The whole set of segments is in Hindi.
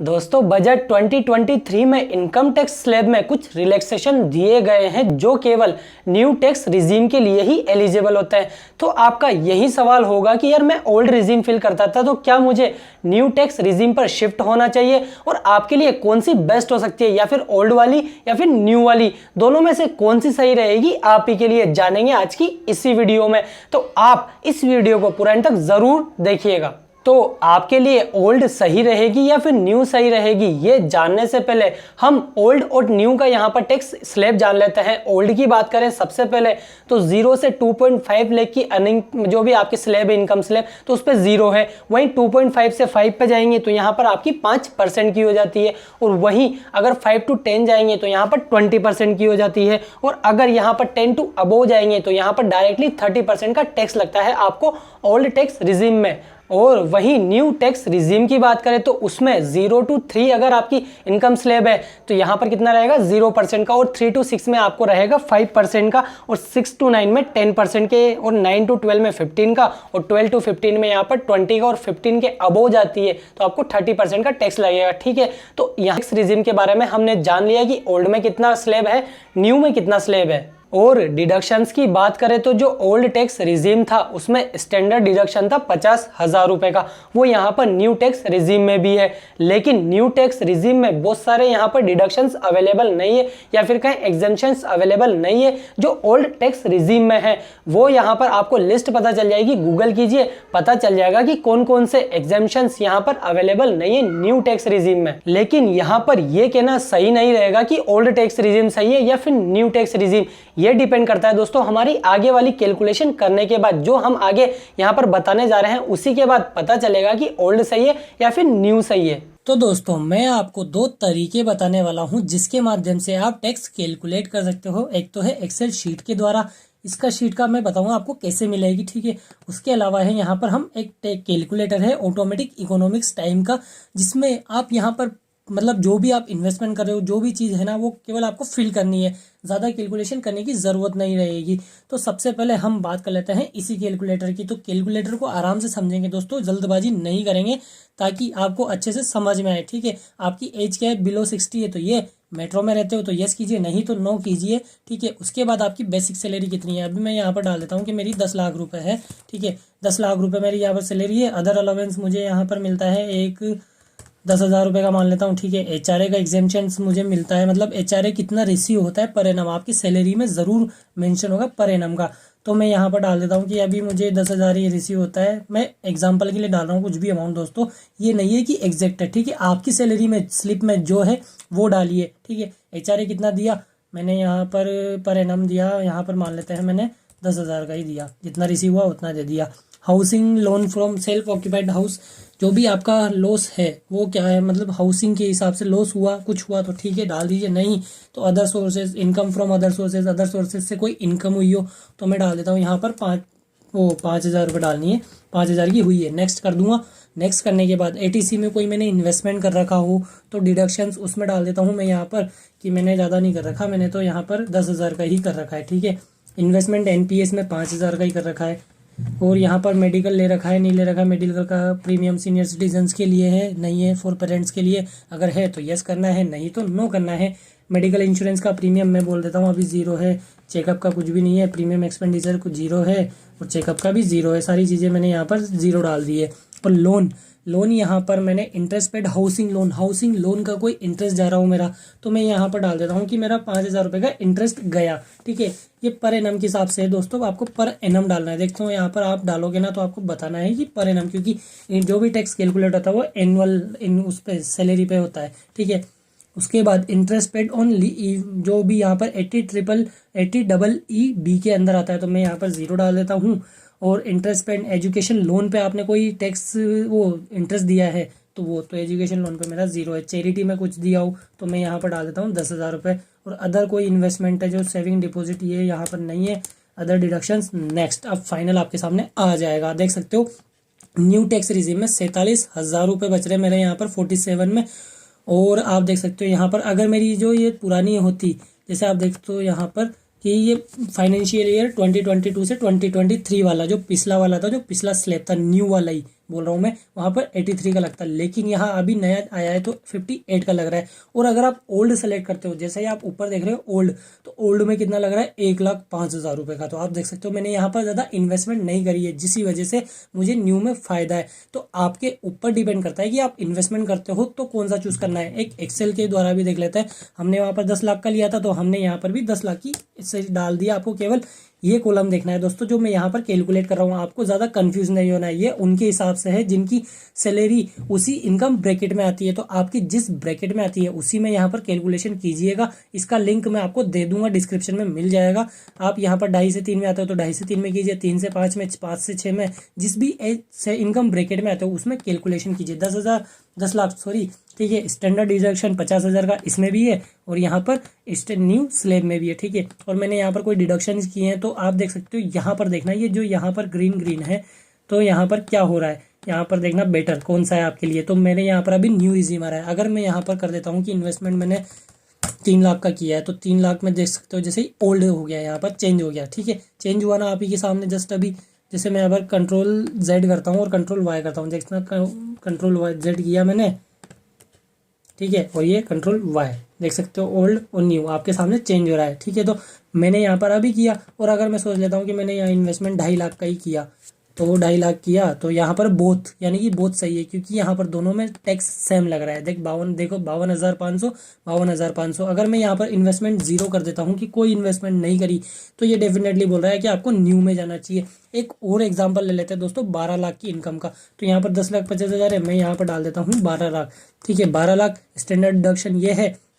दोस्तों बजट 2023 में इनकम टैक्स स्लैब में कुछ रिलैक्सेशन दिए गए हैं जो केवल न्यू टैक्स रिजीम के लिए ही एलिजिबल होता है। तो आपका यही सवाल होगा कि यार मैं ओल्ड रिजीम फिल करता था तो क्या मुझे न्यू टैक्स रिजीम पर शिफ्ट होना चाहिए, और आपके लिए कौन सी बेस्ट हो सकती है, या फिर ओल्ड वाली या फिर न्यू वाली, दोनों में से कौन सी सही रहेगी आप ही के लिए जानेंगे आज की इसी वीडियो में। तो आप इस वीडियो को पूरा अंत तक जरूर देखिएगा। तो आपके लिए ओल्ड सही रहेगी या फिर न्यू सही रहेगी, ये जानने से पहले हम ओल्ड और न्यू का यहाँ पर टैक्स स्लैब जान लेते हैं। ओल्ड की बात करें सबसे पहले तो 0 से 2.5 लाख की अर्निंग जो भी आपके स्लैब है, इनकम स्लैब, तो उस पर 0 है। वहीं 2.5 से 5 पे जाएंगे तो यहाँ पर आपकी 5% की हो जाती है, और वहीं अगर 5 to 10 जाएंगे तो यहाँ पर 20% की हो जाती है, और अगर यहाँ पर 10 to अबोव जाएंगे तो यहाँ पर डायरेक्टली 30% का टैक्स लगता है आपको ओल्ड टैक्स रिजीम में। और वही न्यू टैक्स रिजीम की बात करें तो उसमें 0 to 3 अगर आपकी इनकम स्लैब है तो यहाँ पर कितना रहेगा 0% का, और 3 to 6 में आपको रहेगा 5% का, और 6 to 9 में 10% के, और 9 to 12 में 15 का, और 12 to 15 में यहाँ पर 20 का, और 15 के अबोव जाती है तो आपको 30% का टैक्स लगेगा। ठीक है, तो यहाँ टैक्स रिजीम के बारे में हमने जान लिया कि ओल्ड में कितना स्लैब है, न्यू में कितना स्लैब है। और डिडक्शंस की बात करें तो जो ओल्ड टैक्स रिजीम था उसमें स्टैंडर्ड डिडक्शन था 50,000 रुपए का, वो यहाँ पर न्यू टैक्स रिजीम में भी है। लेकिन न्यू टैक्स रिजीम में बहुत सारे यहाँ पर डिडक्शंस अवेलेबल नहीं है, या फिर कहीं एग्जेम्पशंस अवेलेबल नहीं है जो ओल्ड टैक्स रिजीम में है। वो यहाँ पर आपको लिस्ट पता चल जाएगी, गूगल कीजिए, पता चल जाएगा कि कौन कौन से एग्जेम्पशंस यहाँ पर अवेलेबल नहीं है न्यू टैक्स रिजीम में। लेकिन यहाँ पर यह कहना सही नहीं रहेगा कि ओल्ड टैक्स रिजीम सही है या फिर न्यू टैक्स रिजीम। ये डिपेंड करता है दोस्तों हमारी आगे वाली कैलकुलेशन करने के बाद, जो हम आगे यहाँ पर बताने जा रहे हैं उसी के बाद पता चलेगा कि ओल्ड सही है या फिर न्यू सही है। तो दोस्तों मैं आपको दो तरीके बताने वाला हूँ जिसके माध्यम से आप टैक्स कैलकुलेट कर सकते हो। एक तो है एक्सेल शीट के द्वारा, इसका शीट का मैं बताऊंगा आपको कैसे मिलेगी। ठीक है, उसके अलावा है यहाँ पर हम एक कैलकुलेटर है ऑटोमेटिक इकोनॉमिक्स टाइम का, जिसमें आप यहाँ पर मतलब जो भी आप इन्वेस्टमेंट कर रहे हो, जो भी चीज़ है ना, वो केवल आपको फिल करनी है, ज़्यादा कैलकुलेशन करने की ज़रूरत नहीं रहेगी। तो सबसे पहले हम बात कर लेते हैं इसी कैलकुलेटर की। तो कैलकुलेटर को आराम से समझेंगे दोस्तों, जल्दबाजी नहीं करेंगे ताकि आपको अच्छे से समझ में आए। ठीक है, आपकी एज क्या है, बिलो 60 है तो ये मेट्रो में रहते हो तो यस कीजिए, नहीं तो नो कीजिए। ठीक है, उसके बाद आपकी बेसिक सैलरी कितनी है, अभी मैं यहाँ पर डाल देता हूँ कि मेरी 10 लाख रुपए है। ठीक है, 10 लाख रुपए मेरी यहाँ पर सैलरी है। अदर अलावेंस मुझे यहाँ पर मिलता है एक 10,000 रुपये का मान लेता हूँ। ठीक है, एचआरए का एग्जेम्पशन मुझे मिलता है, मतलब एचआरए कितना रिसीव होता है पर एनम, आपकी सैलरी में ज़रूर मेंशन होगा पर एनम का। तो मैं यहाँ पर डाल देता हूँ कि अभी मुझे 10,000 ही रिसीव होता है। मैं एग्जांपल के लिए डाल रहा हूँ कुछ भी अमाउंट दोस्तों, ये नहीं है कि एग्जैक्ट है। ठीक है, आपकी सैलरी में स्लिप में जो है वो डालिए। ठीक है, एचआरए कितना दिया मैंने यहाँ पर एनम दिया, यहाँ पर मान लेते हैं मैंने 10,000 का ही दिया, जितना रिसीव हुआ उतना दे दिया। Housing loan from self occupied house, जो भी आपका लॉस है वो क्या है, मतलब हाउसिंग के हिसाब से लॉस हुआ, कुछ हुआ तो ठीक है डाल दीजिए, नहीं तो other sources, income from other sources से कोई इनकम हुई हो तो मैं डाल देता हूँ यहाँ पर 5,000 रुपये डालनी है, 5,000 की हुई है, नेक्स्ट कर दूंगा। नेक्स्ट करने के बाद एटीसी में कोई मैंने इन्वेस्टमेंट कर रखा हो तो डिडक्शंस उसमें डाल देता हूँ मैं यहाँ पर कि मैंने ज़्यादा नहीं कर रखा, मैंने तो यहाँ पर 10,000 का ही कर रखा है। ठीक है, इन्वेस्टमेंट एनपीएस में 5,000 का ही कर रखा है, और यहाँ पर मेडिकल ले रखा है, नहीं ले रखा है, मेडिकल का प्रीमियम सीनियर सिटीजन्स के लिए है, नहीं है फॉर पेरेंट्स के लिए, अगर है तो यस करना है, नहीं तो नो करना है। मेडिकल इंश्योरेंस का प्रीमियम मैं बोल देता हूँ अभी 0 है, चेकअप का कुछ भी नहीं है, प्रीमियम एक्सपेंडिचर कुछ 0 है, और चेकअप का भी 0 है, सारी चीज़ें मैंने यहाँ पर 0 डाल दी है। और लोन यहाँ पर मैंने इंटरेस्ट पेड हाउसिंग लोन का कोई इंटरेस्ट जा रहा हो मेरा, तो मैं यहाँ पर डाल देता हूँ कि मेरा 5,000 रुपये का इंटरेस्ट गया। ठीक है, ये पर एनम के हिसाब से है दोस्तों, आपको पर एनम डालना है। देखते हो यहाँ पर आप डालोगे ना तो आपको बताना है कि पर एनम, क्योंकि जो भी टैक्स कैलकुलेट होता है वो एनुअल उस पर सैलरी पे होता है। ठीक है, उसके बाद इंटरेस्ट पेड ऑन जो भी यहाँ पर 80EE के अंदर आता है तो मैं यहाँ पर 0 डाल देता हूँ। और इंटरेस्ट पेड एजुकेशन लोन पे आपने कोई टैक्स वो इंटरेस्ट दिया है तो वो तो एजुकेशन लोन पे मेरा 0 है। चैरिटी में कुछ दिया हो तो मैं यहाँ पर डाल देता हूँ 10,000 रुपये। और अदर कोई इन्वेस्टमेंट है जो सेविंग डिपॉजिट ये यहाँ पर नहीं है, अदर डिडक्शंस। नेक्स्ट अब फाइनल आपके सामने आ जाएगा, देख सकते हो न्यू टैक्स रिजीम में 47,000 रुपये बच रहे मेरे यहाँ पर 47 में। और आप देख सकते हो यहाँ पर अगर मेरी जो ये पुरानी होती, जैसे आप देखते हो यहाँ पर कि ये फाइनेंशियल ईयर 2022 से 2023 वाला जो पिछला वाला था, जो पिछला स्लैब था न्यू वाला ही, बोल रहा हूँ मैं, वहाँ पर 83 का लगता है, लेकिन यहाँ अभी नया आया है तो 58 का लग रहा है। और अगर आप ओल्ड सेलेक्ट करते हो, जैसे ही आप ऊपर देख रहे हो ओल्ड, तो ओल्ड में कितना लग रहा है 1,05,000 रुपये का। तो आप देख सकते हो मैंने यहाँ पर ज़्यादा इन्वेस्टमेंट नहीं करी है, जिसकी वजह से मुझे न्यू में फ़ायदा है। तो आपके ऊपर डिपेंड करता है कि आप इन्वेस्टमेंट करते हो तो कौन सा चूज़ करना है। एक एक्सेल के द्वारा भी देख लेते हैं, हमने वहाँ पर 10 लाख का लिया था, तो हमने यहाँ पर भी 10 लाख की इससे डाल दिया। आपको केवल ये कॉलम देखना है दोस्तों, जो मैं यहाँ पर कैलकुलेट कर रहा हूँ। आपको ज़्यादा कंफ्यूज नहीं होना है, ये उनके हिसाब से है जिनकी सैलरी उसी इनकम ब्रैकेट में आती है। तो आपकी जिस ब्रैकेट में आती है उसी में यहाँ पर कैलकुलेशन कीजिएगा। इसका लिंक मैं आपको दे दूंगा, डिस्क्रिप्शन में मिल जाएगा। आप यहाँ पर 2.5 से 3 में आते हो तो 2.5 से 3 में कीजिए, 3 से 5 में, 5 से 6 में, जिस भी एज से इनकम ब्रैकेट में आते हो उसमें कैलकुलेशन कीजिए। 10 लाख सॉरी, ठीक है। स्टैंडर्ड डिडक्शन 50,000 का इसमें भी है, और यहाँ पर न्यू स्लैब में भी है, ठीक है। और मैंने यहाँ पर कोई डिडक्शन किए हैं तो आप देख सकते हो। यहाँ पर देखना, ये जो यहाँ पर ग्रीन है, तो यहाँ पर क्या हो रहा है, यहाँ पर देखना बेटर कौन सा है आपके लिए। तो मैंने यहाँ पर अभी न्यू रिजीम आ रहा है। अगर मैं यहाँ पर कर देता हूँ कि इन्वेस्टमेंट मैंने 3 लाख का किया है, तो 3 लाख में देख सकते हो जैसे ही ओल्ड हो गया, यहाँ पर चेंज हो गया, ठीक है। चेंज हुआ ना आप ही के सामने जस्ट अभी। जैसे मैं अगर कंट्रोल Z करता हूँ और कंट्रोल Y करता हूँ, देखना कंट्रोल Z किया मैंने, ठीक है, और ये कंट्रोल Y देख सकते हो, ओल्ड और न्यू आपके सामने चेंज हो रहा है, ठीक है। तो मैंने यहाँ पर अभी किया, और अगर मैं सोच लेता हूँ कि मैंने यहाँ इन्वेस्टमेंट 2.5 लाख का ही किया, तो वो 2.5 लाख किया, तो यहाँ पर बोथ यानी कि बोथ सही है, क्योंकि यहाँ पर दोनों में टैक्स सेम लग रहा है। देखो 52,500। अगर मैं यहाँ पर इन्वेस्टमेंट 0 कर देता हूँ कि कोई इन्वेस्टमेंट नहीं करी, तो ये डेफिनेटली बोल रहा है कि आपको न्यू में जाना चाहिए। एक और एग्जांपल ले लेते हैं दोस्तों 12 लाख की इनकम का। तो यहाँ पर 10,50,000 है, मैं यहाँ पर डाल देता हूँ 12 लाख, ठीक है। 12 लाख स्टैंडर्ड डिडक्शन ये है।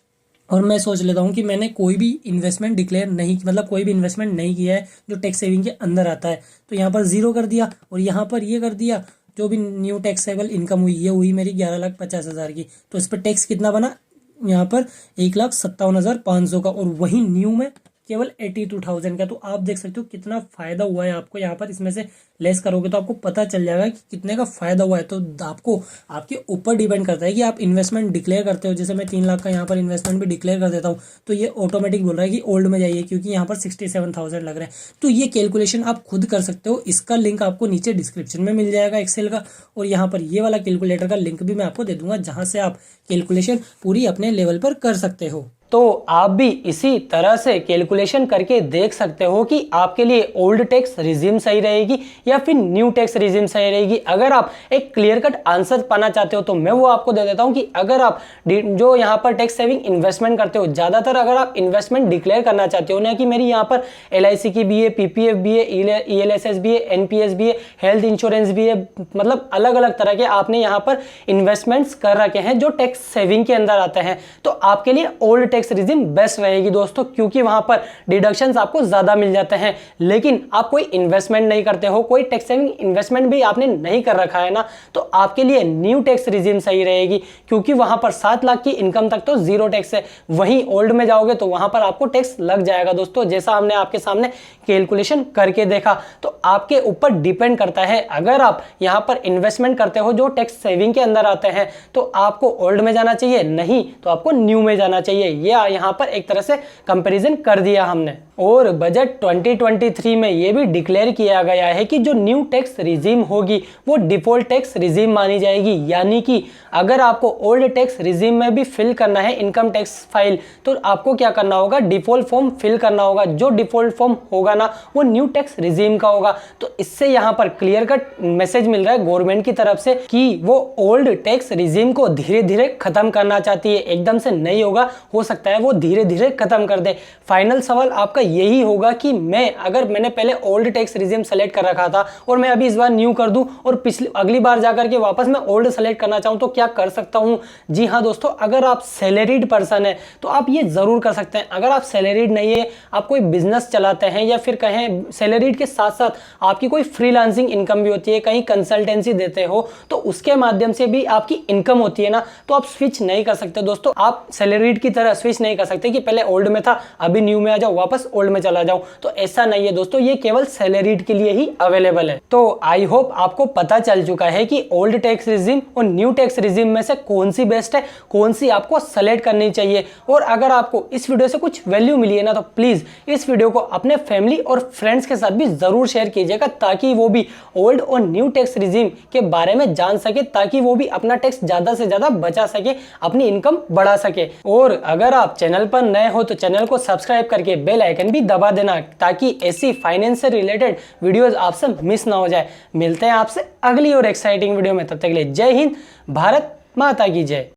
और मैं सोच लेता हूँ कि मैंने कोई भी इन्वेस्टमेंट डिक्लेयर नहीं, मतलब कोई भी इन्वेस्टमेंट नहीं किया है जो टैक्स सेविंग के अंदर आता है, तो यहाँ पर 0 कर दिया, और यहाँ पर ये कर दिया। जो भी न्यू टैक्सेबल इनकम हुई, ये हुई मेरी 11,50,000 की। तो इस पर टैक्स कितना बना, यहाँ पर 1,57,500 का, और वही न्यू में केवल 82,000 का। तो आप देख सकते हो कितना फायदा हुआ है आपको। यहाँ पर इसमें से लेस करोगे तो आपको पता चल जाएगा कि कितने का फायदा हुआ है। तो आपको आपके ऊपर डिपेंड करता है कि आप इन्वेस्टमेंट डिक्लेयर करते हो। जैसे मैं 3 लाख का यहाँ पर इन्वेस्टमेंट भी डिक्लेयर कर देता हूँ, तो ये ऑटोमेटिक बोल रहा है कि ओल्ड में जाइए, क्योंकि यहाँ पर 67,000 लग रहा है। तो ये कैलकुलेशन आप खुद कर सकते हो। इसका लिंक आपको नीचे डिस्क्रिप्शन में मिल जाएगा एक्सेल का, और यहाँ पर ये वाला कैलकुलेटर का लिंक भी मैं आपको दे दूंगा, जहाँ से आप कैलकुलेशन पूरी अपने लेवल पर कर सकते हो। तो आप भी इसी तरह से कैलकुलेशन करके देख सकते हो कि आपके लिए ओल्ड टैक्स रिजीम सही रहेगी या फिर न्यू टैक्स रिजीम सही रहेगी। अगर आप एक क्लियर कट आंसर पाना चाहते हो तो मैं वो आपको दे देता हूं कि अगर आप जो यहाँ पर टैक्स सेविंग इन्वेस्टमेंट करते हो, ज़्यादातर अगर आप इन्वेस्टमेंट डिक्लेयर करना चाहते हो ना, कि मेरी यहाँ पर LIC की भी है, PPF भी है, ELSS भी है, NPS भी है, हेल्थ इंश्योरेंस भी है, मतलब अलग अलग तरह के आपने यहाँ पर इन्वेस्टमेंट्स कर रखे हैं जो टैक्स सेविंग के अंदर आते हैं, तो आपके लिए ओल्ड टैक्स रिजीम बेस्ट रहेगी दोस्तों, क्योंकि वहां पर डिडक्शंस आपको ज्यादा मिल जाते हैं। लेकिन आप कोई इन्वेस्टमेंट नहीं करते हो, कोई टैक्स सेविंग इन्वेस्टमेंट भी आपने नहीं कर रखा है ना, तो आपके लिए न्यू टैक्स रिजीम सही रहेगी, क्योंकि वहां पर 7 लाख की इनकम तक तो 0 टैक्स है। वहीं ओल्ड में जाओगे तो वहां पर आपको टैक्स लग जाएगा दोस्तों, जैसा हमने आपके सामने कैलकुलेशन करके देखा। तो आपके ऊपर डिपेंड करता है, अगर आप यहां पर इन्वेस्टमेंट करते हो जो टैक्स सेविंग के अंदर आते हैं तो आपको ओल्ड में जाना चाहिए, नहीं तो आपको न्यू में जाना चाहिए। ये यहाँ पर एक तरह से कंपैरिजन कर दिया हमने। और बजट 2023 में ये भी डिक्लेयर किया गया है कि जो न्यू टैक्स रिजीम होगी वो डिफॉल्ट टैक्स रिजीम मानी जाएगी, यानी कि अगर आपको ओल्ड टैक्स रिजीम में भी फिल करना है इनकम टैक्स फाइल, तो आपको क्या करना होगा, डिफॉल्ट फॉर्म फिल करना होगा। जो डिफॉल्ट फॉर्म होगा ना वो न्यू टैक्स रिजीम का होगा। तो इससे यहाँ पर क्लियर कट मैसेज मिल रहा है गवर्नमेंट की तरफ से कि वो ओल्ड टैक्स रिजीम को धीरे धीरे खत्म करना चाहती है। एकदम से नहीं होगा, हो सकता है वो धीरे धीरे खत्म कर दे। फाइनल सवाल आपका यही होगा कि मैंने पहले ओल्ड टैक्स रिजीम सेलेक्ट कर रखा था और मैं अभी इस बार न्यू कर दूं और अगली बार जाकर के वापस मैं ओल्ड सेलेक्ट करना चाहूं तो क्या कर सकता हूं? जी हाँ दोस्तों, अगर आप सैलरीड पर्सन है तो आप ये जरूर कर सकते हैं। अगर आप सैलरीड नहीं है, आप कोई बिजनेस चलाते हैं या फिर कहें सैलरीड के साथ साथ आपकी कोई फ्रीलांसिंग इनकम भी होती है, कहीं कंसल्टेंसी देते हो तो उसके माध्यम से भी आपकी इनकम होती है ना, तो आप स्विच नहीं कर सकते दोस्तों। आप सैलरीड की तरह स्विच नहीं कर सकते कि पहले ओल्ड में था अभी न्यू में आ जाओ, वापस ओल्ड में चला जाओ। तो ऐसा नहीं है दोस्तों, ये केवल सैलरीड के लिए ही अवेलेबल है। तो आई होप आपको पता चल चुका है कि ओल्ड टैक्स रिजिम और न्यू टैक्स रिजिम में से कौन सी बेस्ट है, कौन सी आपको सेलेक्ट करनी चाहिए। और अगर आपको इस वीडियो से कुछ वैल्यू मिली है ना, तो प्लीज इस वीडियो को अपने फैमिली और फ्रेंड्स के साथ भी जरूर शेयर कीजिएगा, ताकि वो भी ओल्ड और न्यू टैक्स रिजिम के बारे में जान सके, ताकि वो भी अपना टैक्स ज्यादा से ज्यादा बचा सके, अपनी इनकम बढ़ा सके। और अगर आप चैनल पर नए हो तो चैनल को सब्सक्राइब करके बेल आइकन भी दबा देना, ताकि ऐसी फाइनेंस से रिलेटेड वीडियोस आपसे मिस ना हो जाए। मिलते हैं आपसे अगली और एक्साइटिंग वीडियो में, तब तक के लिए जय हिंद, भारत माता की जय।